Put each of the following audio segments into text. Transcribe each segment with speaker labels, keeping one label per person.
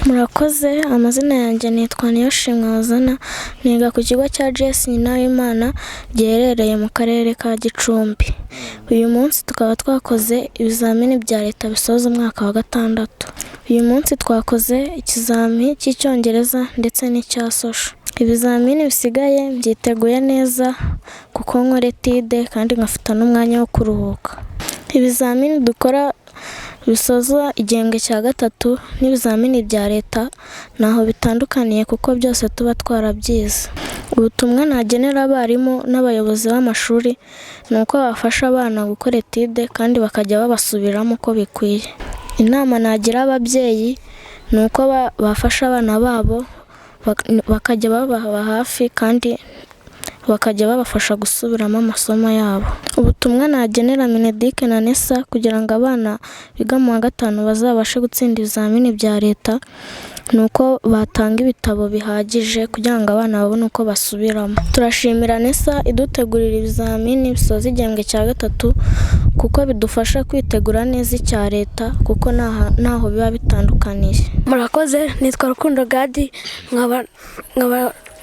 Speaker 1: Murakoze, amazina yanjye nitwa Niyoshimwe Hozana, niga ku kigo cya JS Nyinawimana giherereye mu karere ka Gicumbi. Uyu munsi tukaba twakoze ibizamini bya leta bisoza umwaka wa gatandatu. Uyu munsi twakoze ikizami cy'icyongereza ndetse n'icya social. Ibizamini bisigaye byiteguye neza kuko nkora etide kandi nkafata n'umwanya wo kuruhuka. Ibizamini dukora bisoza igihembwe cya gatatu n'ibizamini bya leta ntaho bitandukaniye kuko byose tuba twarabyize. Ubutumwa nagenera abarimu n'abayobozi b'amashuri ni uko bafasha abana gukora etide kandi bakajya babasubiramo uko bikwiye. Inama nagira ababyeyi ni uko bafasha abana babo bakajya bababa hafi kandi bakajya babafasha gusubiramo amasomo yabo. Ubutumwa nagenera Mineduc na NESA kugira ngo abana biga mu wa gatanu bazabashe gutsinda ibizamini bya leta ni uko batanga ibitabo bihagije kugira ngo abana babone uko basubiramo. Turashimira NESA idutegurira ibizamini bisoza igihembwe cya gatatu kuko bidufasha kwitegura neza icya leta kuko ntaho biba bitandukaniye.
Speaker 2: Murakoze, nitwa Rukundo Gadi, nkaba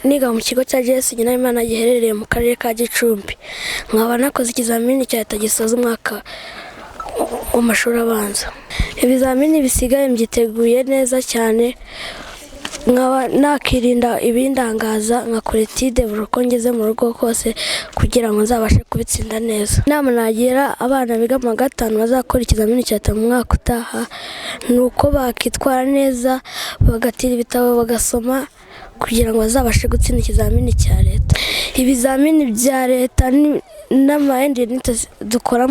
Speaker 2: niga mu kigo cya JS Nyinawimana giherereye mu karere ka Gicumbi. Nkaba nakoze ikizamini cya leta gisoza umwaka w'amashuri abanza. Ibizamini bisigaye byiteguye neza cyane, nkaba nakirinda ibindangaza nkakora etide buri uko ngeze mu rugo kose kugira ngo nzabashe kubitsinda neza. Inama nagira abana biga mu wa gatanu bazakora ikizamini cya leta mu mwaka utaha ni uko bakitwara neza, bagatira ibitabo bagasoma kugira ngo bazabashe gutsinda ikizamini cya leta. Ibizamini bya leta n'amaendinite dukora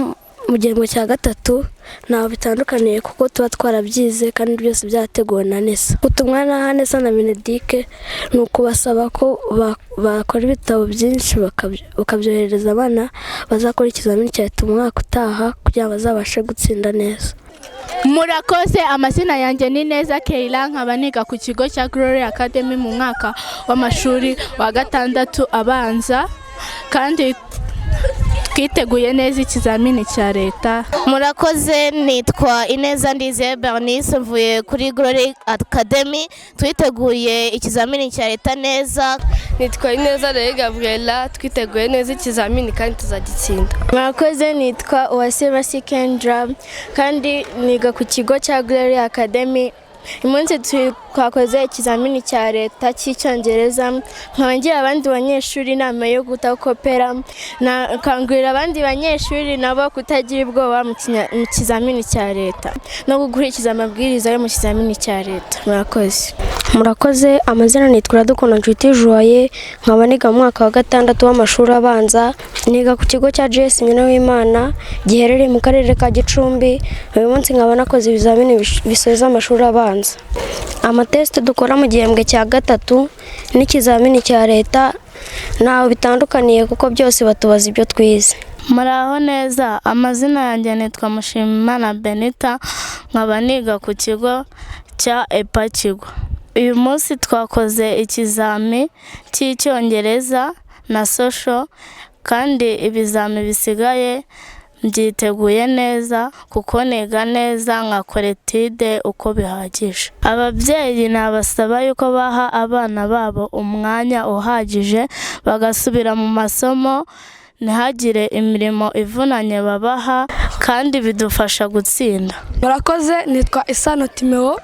Speaker 2: mu gihembwe cya gatatu ntaho bitandukaniye kuko tuba twarabyize kandi byose byateguwe na NESA. Ubutumwa na NESA na Mineduc ni ukubasaba ko bakora ibitabo byinshi bakabyohereza abana bazakora ikizamini cya leta mu mwaka utaha kugira ngo bazabashe gutsinda neza.
Speaker 3: Murakoze, amazina yanjye ni Neza Keila, nkaba niga ku kigo cya Glory Academy mu mwaka w'amashuri wa gatandatu abanza kandi twiteguye neza ikizamini cya leta.
Speaker 4: Murakoze, nitwa Ineza Ndizeye Bernice, mvuye kuri Glory Academy, twiteguye ikizamini cya leta neza.
Speaker 5: Nitwa Ineza Gabriela, twiteguye neza ikizamini kandi tuzagitsinda.
Speaker 6: Murakoze, nitwa Uwase Kendra kandi niga ku kigo cya Glory Academy. Uyu munsi twakoze ikizamini cya leta cy'icyongereza, nkaba ngira abandi banyeshuri inama yo kudakopera, nakangurira abandi banyeshuri nabo kutagira ubwoba mu kizamini cya leta no gukurikiza amabwiriza yo mu kizamini cya leta. Murakoze.
Speaker 2: Murakoze, amazina nitwa Iradukunda Nshuti Joye, nkaba niga mu mwaka wa gatandatu w'amashuri abanza, niga ku kigo cya JS Nyinawimana giherereye mu karere ka Gicumbi. Uyu munsi nkaba nakoze ibizamini bisoza amashuri abanza. Amatesite dukora mu gihembwe cya gatatu n'ikizamini cya leta ntaho bitandukaniye kuko byose batubaza ibyo twize.
Speaker 3: Muraho neza, amazina yanjye nitwa Mushimimana Benita, nkaba niga ku kigo cya EPA Kigo. Uyu munsi twakoze ikizami cy'icyongereza na social kandi ibizami bisigaye byiteguye neza kuko niga neza nkakora etide uko bihagije. Ababyeyi nabasaba yuko baha abana babo umwanya uhagije bagasubira mu masomo, ntihagire imirimo ivunanye babaha kandi bidufasha gutsinda.
Speaker 7: Murakoze, nitwa Isano Timeo,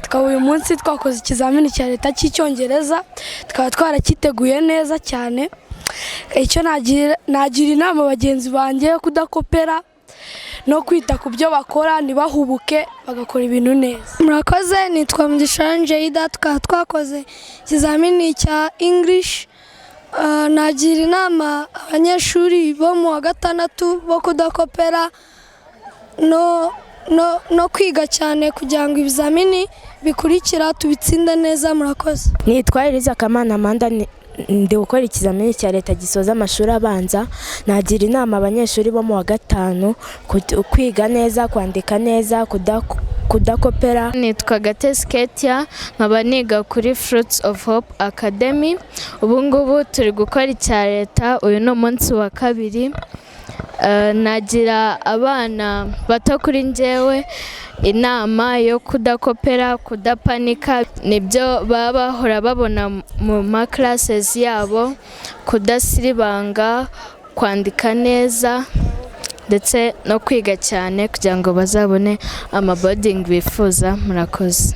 Speaker 7: tukaba uyu munsi twakoze ikizamini cya leta cy'icyongereza, tukaba twarakiteguye neza cyane. Icyo nagira inama bagenzi banjye yo kudakopera no kwita ku byo bakora, ntibahubuke bagakora ibintu neza.
Speaker 8: Murakoze, nitwa Mugisha Jayida, tukaba twakoze ikizamini cya English. Nagira inama abanyeshuri bo mu wa gatandatu bo kudakopera no kwiga cyane kugira ngo ibizamini bikurikira tubitsinde neza. Murakoze.
Speaker 9: Nitwa Eliza Kamana Amanda, ndi gukora ikizamini cya leta gisoza amashuri abanza. Nagira inama abanyeshuri bo mu wa gatanu kwiga neza, kwandika neza, kudakopera.
Speaker 10: Nitwa Gatesi Ketia, nkaba niga kuri Fruits of Hope Academy. Ubu ngubu turi gukora icya leta, uyu ni umunsi wa kabiri. nagira abana bato kuri njyewe inama yo kudakopera, kudapanika, nibyo baba bahora babona mu ma classes yabo, kudasiribanga, kwandika neza ndetse no kwiga cyane kugira ngo bazabone ama boarding bifuza. Murakoze.